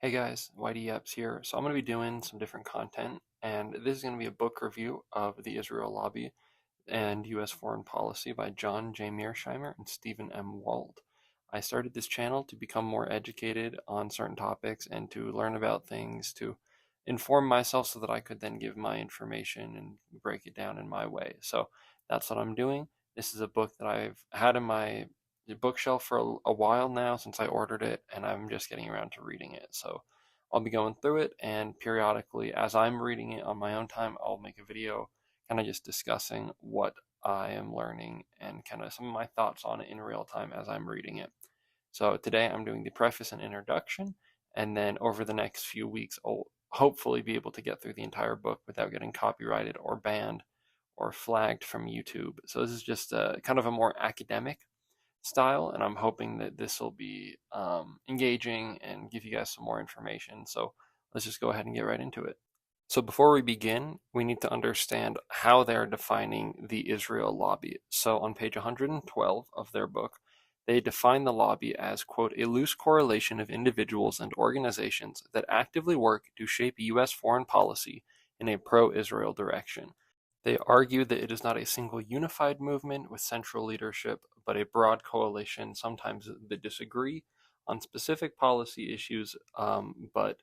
Hey guys, Whitey Epps here. So I'm going to be doing some different content, and this is going to be a book review of The Israel Lobby and U.S. Foreign Policy by John J. Mearsheimer and Stephen Walt. I started this channel to become more educated on certain topics and to learn about things, to inform myself so that I could then give my information and break it down in my way. So that's what I'm doing. This is a book that I've had in my bookshelf for a while now since I ordered it, and I'm just getting around to reading it. So I'll be going through it, and periodically, as I'm reading it on my own time, I'll make a video kind of just discussing what I am learning and kind of some of my thoughts on it in real time as I'm reading it. So today I'm doing the preface and introduction, and then over the next few weeks, I'll hopefully be able to get through the entire book without getting copyrighted or banned or flagged from YouTube. So this is just a kind of a more academic style, and I'm hoping that this will be engaging and give you guys some more information. So let's just go ahead and get right into it. So before we begin, we need to understand how they're defining the Israel Lobby. So on page 112 of their book, they define the lobby as, quote, a loose correlation of individuals and organizations that actively work to shape U.S. foreign policy in a pro-Israel direction. They argue that it is not a single unified movement with central leadership, but a broad coalition. Sometimes they disagree on specific policy issues, but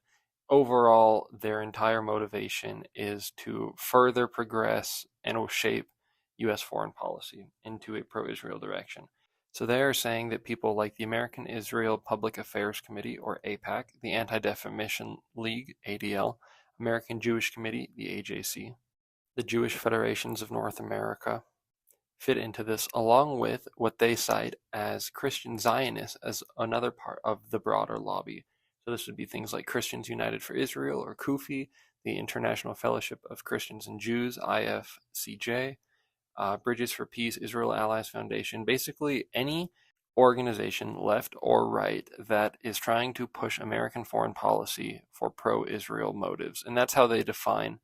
overall, their entire motivation is to further progress and will shape U.S. foreign policy into a pro-Israel direction. So they are saying that people like the American Israel Public Affairs Committee, or AIPAC, the Anti-Defamation League, ADL, American Jewish Committee, the AJC, the Jewish Federations of North America, fit into this, along with what they cite as Christian Zionists as another part of the broader lobby. So this would be things like Christians United for Israel, or CUFI, the International Fellowship of Christians and Jews, IFCJ, Bridges for Peace, Israel Allies Foundation, basically any organization, left or right, that is trying to push American foreign policy for pro-Israel motives. And that's how they define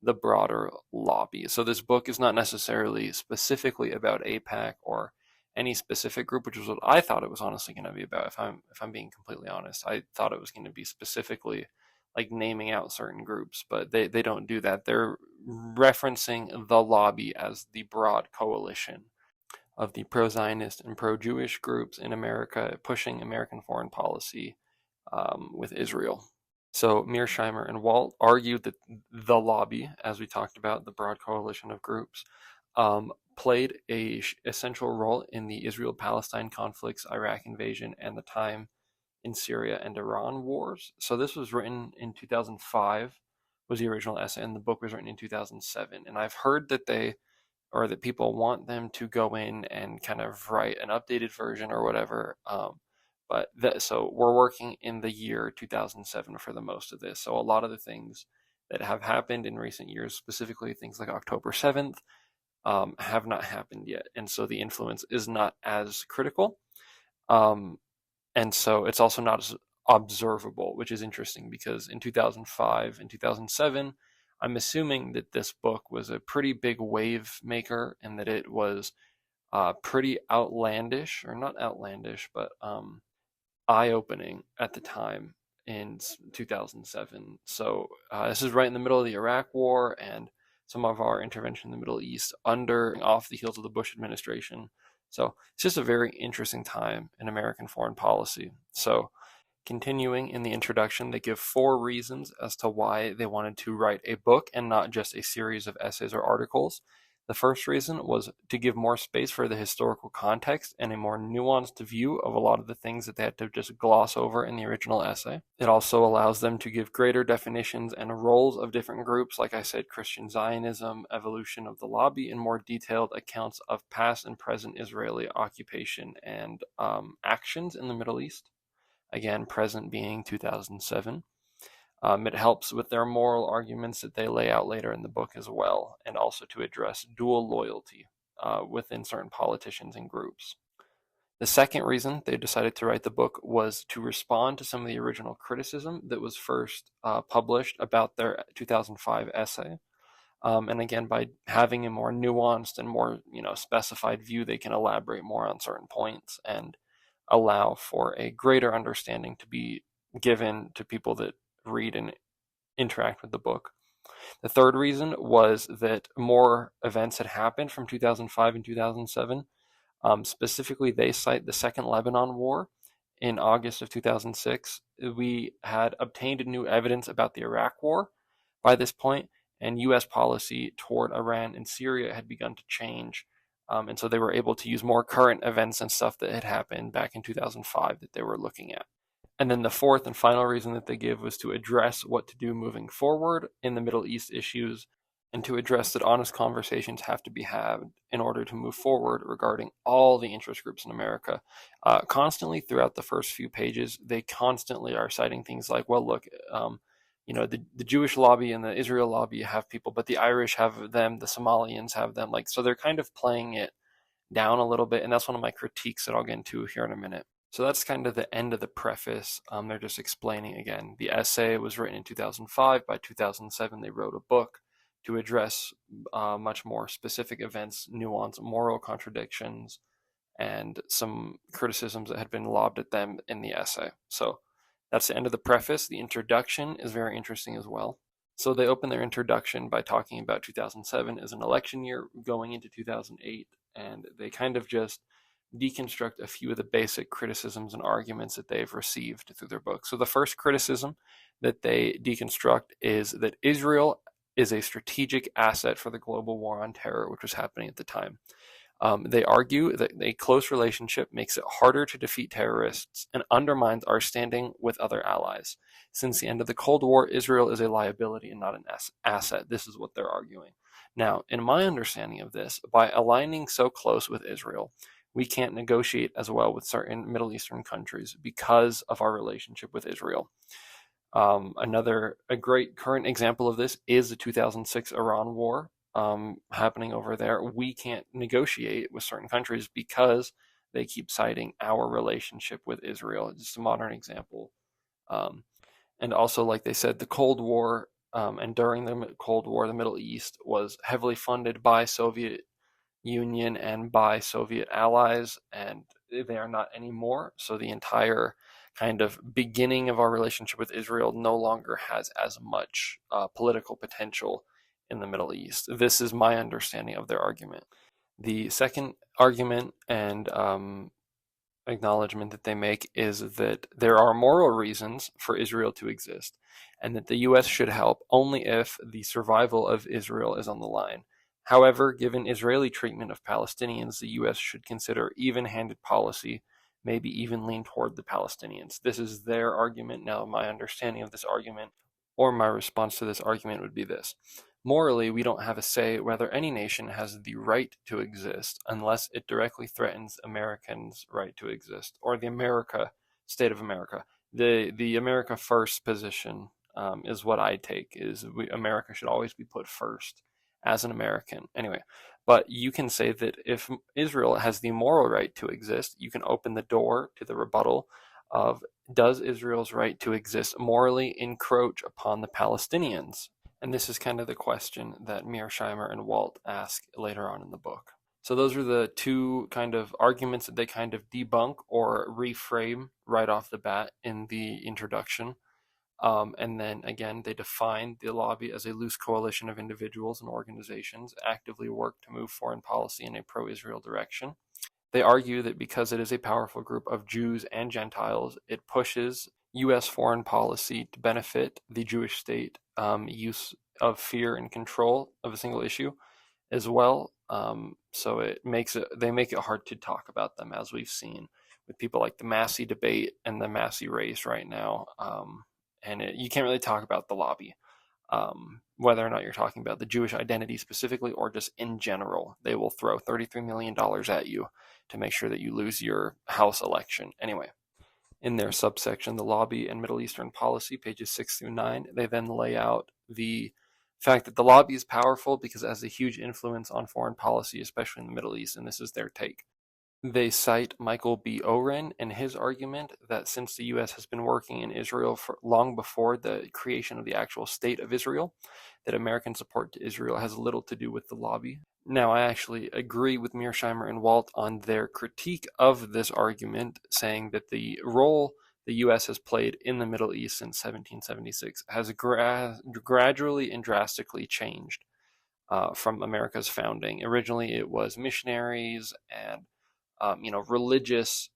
the broader lobby. So this book is not necessarily specifically about AIPAC or any specific group, which is what I thought it was honestly going to be about. If I'm being completely honest, I thought it was going to be specifically like naming out certain groups, but they don't do that. They're referencing the lobby as the broad coalition of the pro-Zionist and pro-Jewish groups in America pushing American foreign policy with Israel. So Mearsheimer and Walt argued that the lobby, as we talked about, the broad coalition of groups, played a essential role in the Israel-Palestine conflicts, Iraq invasion, and the time in Syria and Iran wars. So this was written in 2005, was the original essay, and the book was written in 2007. And I've heard that that people want them to go in and kind of write an updated version or whatever. So we're working in the year 2007 for the most of this. So a lot of the things that have happened in recent years, specifically things like October 7th, have not happened yet. And so the influence is not as critical. And so it's also not as observable, which is interesting because in 2005 and 2007, I'm assuming that this book was a pretty big wave maker and that it was pretty outlandish, or not outlandish, but eye-opening at the time in 2007. So this is right in the middle of the Iraq War and some of our intervention in the Middle East off the heels of the Bush administration. So it's just a very interesting time in American foreign policy. So continuing in the introduction, they give 4 reasons as to why they wanted to write a book and not just a series of essays or articles. The first reason was to give more space for the historical context and a more nuanced view of a lot of the things that they had to just gloss over in the original essay. It also allows them to give greater definitions and roles of different groups, like I said, Christian Zionism, evolution of the lobby, and more detailed accounts of past and present Israeli occupation and actions in the Middle East. Again, present being 2007. It helps with their moral arguments that they lay out later in the book as well, and also to address dual loyalty within certain politicians and groups. The second reason they decided to write the book was to respond to some of the original criticism that was first published about their 2005 essay. And again, by having a more nuanced and more specified view, they can elaborate more on certain points and allow for a greater understanding to be given to people that read and interact with the book. The third reason was that more events had happened from 2005 and 2007. Specifically, they cite the Second Lebanon War in August of 2006. We had obtained new evidence about the Iraq War by this point, and U.S. policy toward Iran and Syria had begun to change. And so they were able to use more current events and stuff that had happened back in 2005 that they were looking at. And then the fourth and final reason that they give was to address what to do moving forward in the Middle East issues, and to address that honest conversations have to be had in order to move forward regarding all the interest groups in America. Constantly throughout the first few pages, they constantly are citing things like, well, look, the Jewish lobby and the Israel lobby have people, but the Irish have them, the Somalians have them. Like, so they're kind of playing it down a little bit, and that's one of my critiques that I'll get into here in a minute. So that's kind of the end of the preface. They're just explaining again. The essay was written in 2005. By 2007, they wrote a book to address much more specific events, nuance, moral contradictions, and some criticisms that had been lobbed at them in the essay. So that's the end of the preface. The introduction is very interesting as well. So they open their introduction by talking about 2007 as an election year going into 2008, and they kind of just deconstruct a few of the basic criticisms and arguments that they've received through their book. So the first criticism that they deconstruct is that Israel is a strategic asset for the global war on terror, which was happening at the time. They argue that a close relationship makes it harder to defeat terrorists and undermines our standing with other allies. Since the end of the Cold War, Israel is a liability and not an asset. This is what they're arguing. Now, in my understanding of this, by aligning so close with Israel, we can't negotiate as well with certain Middle Eastern countries because of our relationship with Israel. A great current example of this is the 2006 Iran war happening over there. We can't negotiate with certain countries because they keep citing our relationship with Israel. It's just a modern example. And also, like they said, the Cold War and during the Cold War, the Middle East was heavily funded by Soviet Union and by Soviet allies, and they are not anymore. So the entire kind of beginning of our relationship with Israel no longer has as much political potential in the Middle East. This is my understanding of their argument. The second argument and acknowledgement that they make is that there are moral reasons for Israel to exist, and that the U.S. should help only if the survival of Israel is on the line. However, given Israeli treatment of Palestinians, the U.S. should consider even-handed policy, maybe even lean toward the Palestinians. This is their argument. Now, my understanding of this argument, or my response to this argument, would be this. Morally, we don't have a say whether any nation has the right to exist unless it directly threatens Americans' right to exist, or the state of America. The America first position is what I take, is America should always be put first as an American. Anyway, but you can say that if Israel has the moral right to exist, you can open the door to the rebuttal of, does Israel's right to exist morally encroach upon the Palestinians? And this is kind of the question that Mearsheimer and Walt ask later on in the book. So those are the two kind of arguments that they kind of debunk or reframe right off the bat in the introduction. And then again, they define the lobby as a loose coalition of individuals and organizations actively work to move foreign policy in a pro-Israel direction. They argue that because it is a powerful group of Jews and Gentiles, it pushes U.S. foreign policy to benefit the Jewish state use of fear and control of a single issue as well. So they make it hard to talk about them, as we've seen with people like the Massey debate and the Massey race right now. You can't really talk about the lobby, whether or not you're talking about the Jewish identity specifically or just in general. They will throw $33 million at you to make sure that you lose your House election. Anyway, in their subsection, the lobby and Middle Eastern policy, pages 6 through 9, they then lay out the fact that the lobby is powerful because it has a huge influence on foreign policy, especially in the Middle East, and this is their take. They cite Michael B. Oren and his argument that since the U.S. has been working in Israel for long before the creation of the actual state of Israel, that American support to Israel has little to do with the lobby. Now, I actually agree with Mearsheimer and Walt on their critique of this argument, saying that the role the U.S. has played in the Middle East since 1776 has gradually and drastically changed from America's founding. Originally, it was missionaries and religious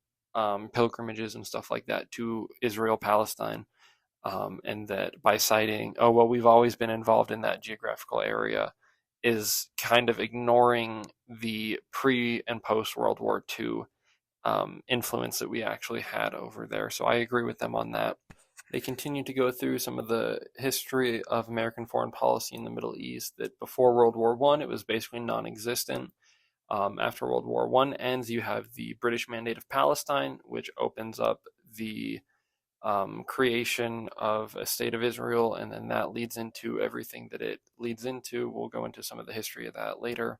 pilgrimages and stuff like that to Israel, Palestine, and that by citing, oh well, we've always been involved in that geographical area, is kind of ignoring the pre and post World War II influence that we actually had over there. So I agree with them on that. They continue to go through some of the history of American foreign policy in the Middle East. That before World War I, it was basically non-existent. After World War I ends, you have the British Mandate of Palestine, which opens up the creation of a state of Israel, and then that leads into everything that it leads into. We'll go into some of the history of that later.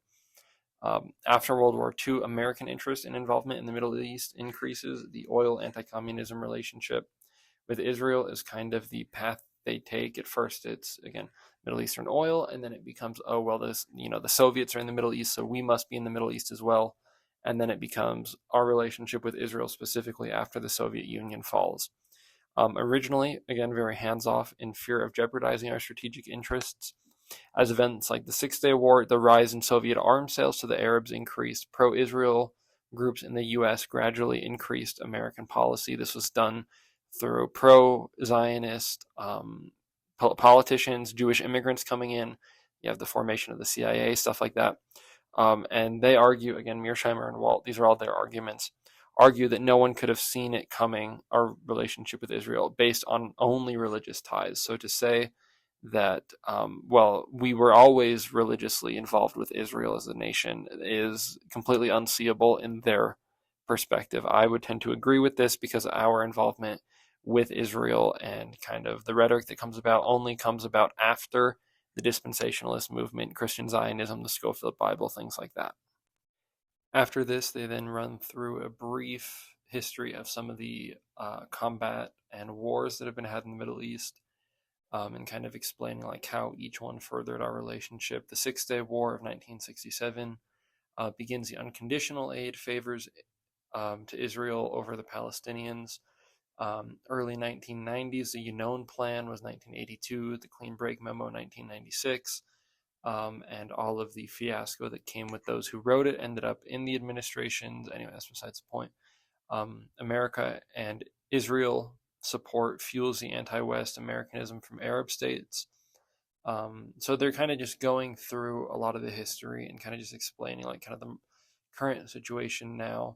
After World War II, American interest and involvement in the Middle East increases. The oil anti-communism relationship with Israel is kind of the path they take. At first, it's again Middle Eastern oil, and then it becomes, oh well, this the Soviets are in the Middle East, so we must be in the Middle East as well. And then it becomes our relationship with Israel specifically after the Soviet Union falls. Originally, again, very hands-off in fear of jeopardizing our strategic interests. As events like the Six-Day War, the rise in Soviet arms sales to the Arabs increased. Pro-Israel groups in the U.S. gradually increased American policy. This was done through pro-Zionist politicians, Jewish immigrants coming in. You have the formation of the CIA, stuff like that. And they argue, again, Mearsheimer and Walt, these are all their arguments, argue that no one could have seen it coming, our relationship with Israel, based on only religious ties. So to say that, we were always religiously involved with Israel as a nation is completely unseeable in their perspective. I would tend to agree with this because our involvement with Israel and kind of the rhetoric that comes about only comes about after the dispensationalist movement, Christian Zionism, the Scofield Bible, things like that. After this, they then run through a brief history of some of the combat and wars that have been had in the Middle East, and kind of explaining like how each one furthered our relationship. The Six-Day War of 1967 begins the unconditional aid favors to Israel over the Palestinians. Early 1990s, the Yinon Plan was 1982, the Clean Break Memo 1996. And all of the fiasco that came with those who wrote it ended up in the administrations. Anyway, that's besides the point. America and Israel support fuels the anti-West Americanism from Arab states. So they're kind of just going through a lot of the history and kind of just explaining like kind of the current situation now.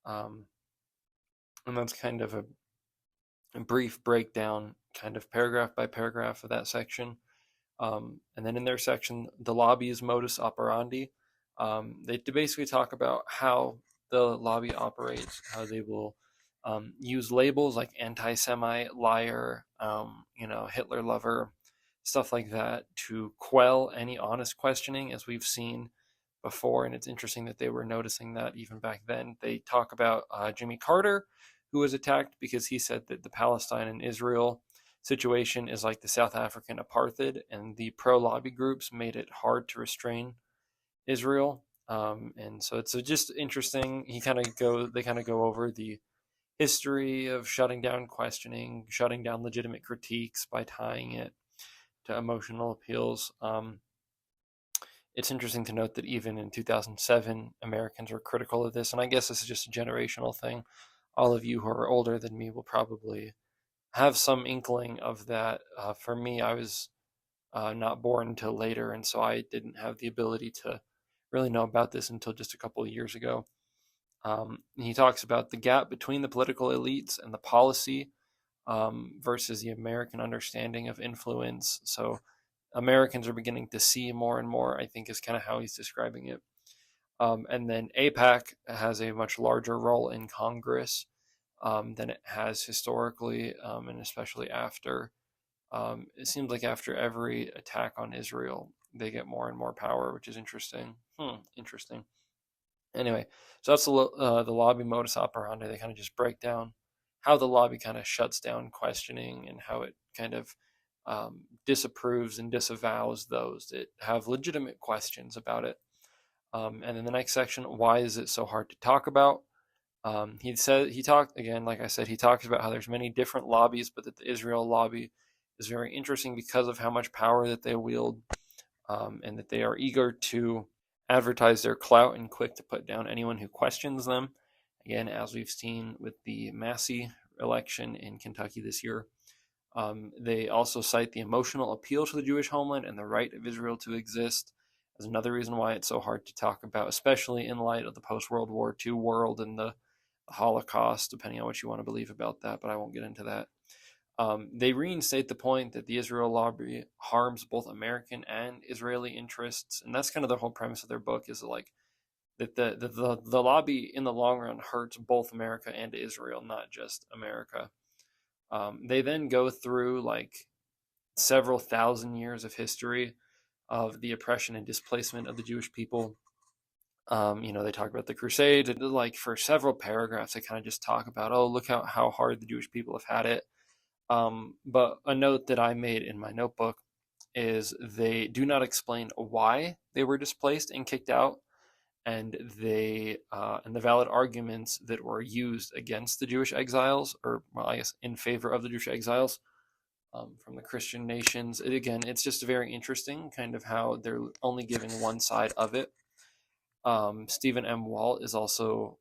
And that's kind of a brief breakdown, kind of paragraph by paragraph of that section. And then in their section, the lobby's modus operandi, they basically talk about how the lobby operates, how they will use labels like anti-Semite, liar, Hitler lover, stuff like that to quell any honest questioning, as we've seen before. And it's interesting that they were noticing that even back then. They talk about Jimmy Carter, who was attacked because he said that the Palestine and Israel situation is like the South African apartheid, and the pro-lobby groups made it hard to restrain Israel. And so it's just interesting. They kind of go over the history of shutting down questioning, shutting down legitimate critiques by tying it to emotional appeals. It's interesting to note that even in 2007, Americans were critical of this, and I guess this is just a generational thing. All of you who are older than me will probably have some inkling of that. For me, I was not born until later, and so I didn't have the ability to really know about this until just a couple of years ago. He talks about the gap between the political elites and the policy versus the American understanding of influence. So Americans are beginning to see more and more, I think is kind of how he's describing it. And then AIPAC has a much larger role in Congress than it has historically, and especially after. It seems like after every attack on Israel, they get more and more power, which is interesting. Interesting. Anyway, so that's the lobby modus operandi. They kind of just break down how the lobby kind of shuts down questioning and how it kind of disapproves and disavows those that have legitimate questions about it. And then the next section, why is it so hard to talk about? He talked again, like I said, he talks about how there's many different lobbies, but that the Israel lobby is very interesting because of how much power that they wield, and that they are eager to advertise their clout and quick to put down anyone who questions them. Again, as we've seen with the Massey election in Kentucky this year. They also cite the emotional appeal to the Jewish homeland and the right of Israel to exist as another reason why it's so hard to talk about, especially in light of the post World War II world and the Holocaust, depending on what you want to believe about that, but I won't get into that. They reinstate the point that the Israel lobby harms both American and Israeli interests, and that's kind of the whole premise of their book, is like that the lobby in the long run hurts both America and Israel, not just America. They then go through like several thousand years of history of the oppression and displacement of the Jewish people. They talk about the Crusades, and like for several paragraphs, they kind of just talk about, oh, look how hard the Jewish people have had it. But a note that I made in my notebook is they do not explain why they were displaced and kicked out, and the valid arguments that were used against the Jewish exiles, or well, I guess in favor of the Jewish exiles, from the Christian nations. Again, it's just very interesting, kind of how they're only giving one side of it. Stephen M. Walt is also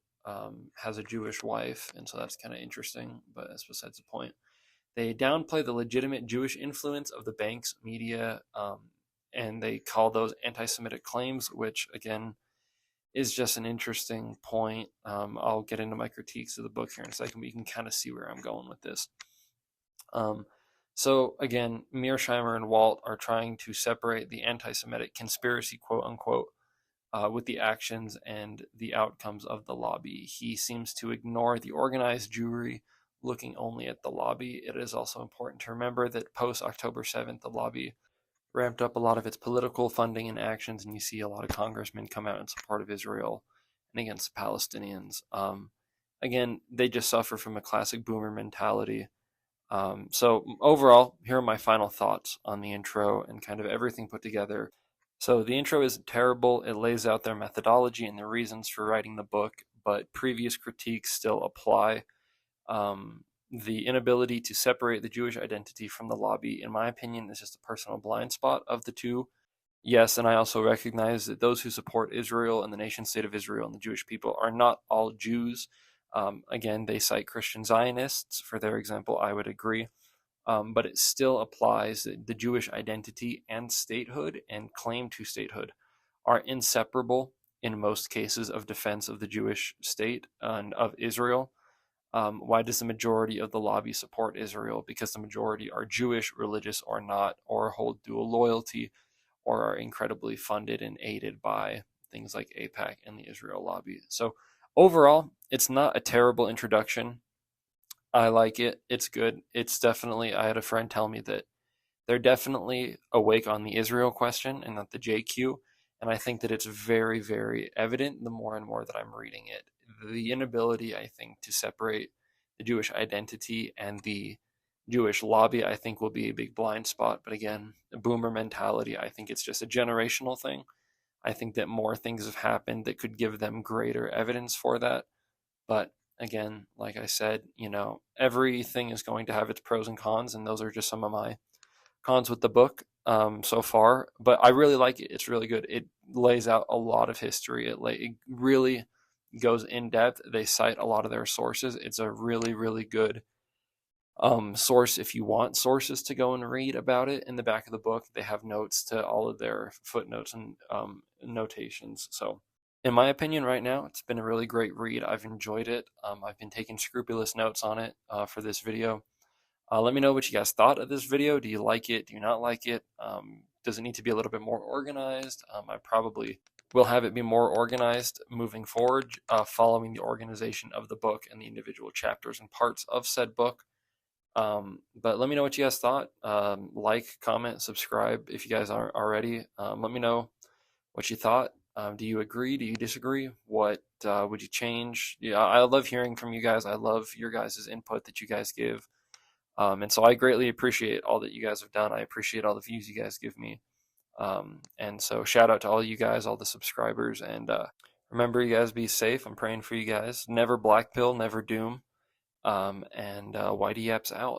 has a Jewish wife, and so that's kind of interesting, but that's besides the point. They downplay the legitimate Jewish influence of the bank's media, and they call those anti-Semitic claims, which again is just an interesting point. I'll get into my critiques of the book here in a second, but you can kind of see where I'm going with this. So again, Mearsheimer and Walt are trying to separate the anti-Semitic conspiracy, quote unquote, with the actions and the outcomes of the lobby. He seems to ignore the organized Jewry, looking only at the lobby. It is also important to remember that post October 7th, the lobby ramped up a lot of its political funding and actions, and you see a lot of congressmen come out in support of Israel and against the Palestinians. Again, they just suffer from a classic boomer mentality. So overall, here are my final thoughts on the intro and kind of everything put together. So the intro isn't terrible. It lays out their methodology and their reasons for writing the book, but previous critiques still apply. The inability to separate the Jewish identity from the lobby, in my opinion, is just a personal blind spot of the two. Yes, and I also recognize that those who support Israel and the nation state of Israel and the Jewish people are not all Jews. Again, they cite Christian Zionists for their example. I would agree. But it still applies that the Jewish identity and statehood and claim to statehood are inseparable in most cases of defense of the Jewish state and of Israel. Why does the majority of the lobby support Israel? Because the majority are Jewish, religious, or not, or hold dual loyalty, or are incredibly funded and aided by things like AIPAC and the Israel lobby. So overall, it's not a terrible introduction. I like it. It's good. It's definitely, I had a friend tell me that they're definitely awake on the Israel question and not the JQ. And I think that it's very, very evident the more and more that I'm reading it. The inability, I think, to separate the Jewish identity and the Jewish lobby, I think, will be a big blind spot. But again, the boomer mentality, I think it's just a generational thing. I think that more things have happened that could give them greater evidence for that. But again, like I said, everything is going to have its pros and cons, and those are just some of my cons with the book so far. But I really like it. It's really good. It lays out a lot of history. It really goes in depth. They cite a lot of their sources. It's a really, really good source if you want sources to go and read about it. In the back of the book, they have notes to all of their footnotes and notations. So in my opinion, right now, it's been a really great read. I've enjoyed it. I've been taking scrupulous notes on it for this video. Let me know what you guys thought of this video. Do you like it? Do you not like it? Does it need to be a little bit more organized? I probably will have it be more organized moving forward, following the organization of the book and the individual chapters and parts of said book. But let me know what you guys thought. Like, comment, subscribe if you guys aren't already. Let me know what you thought. Do you agree? Do you disagree? What would you change? Yeah, I love hearing from you guys. I love your guys' input that you guys give. And so I greatly appreciate all that you guys have done. I appreciate all the views you guys give me. And so shout out to all you guys, all the subscribers. And Remember, you guys be safe. I'm praying for you guys. Never black pill, never doom. And Whitey Yap's out.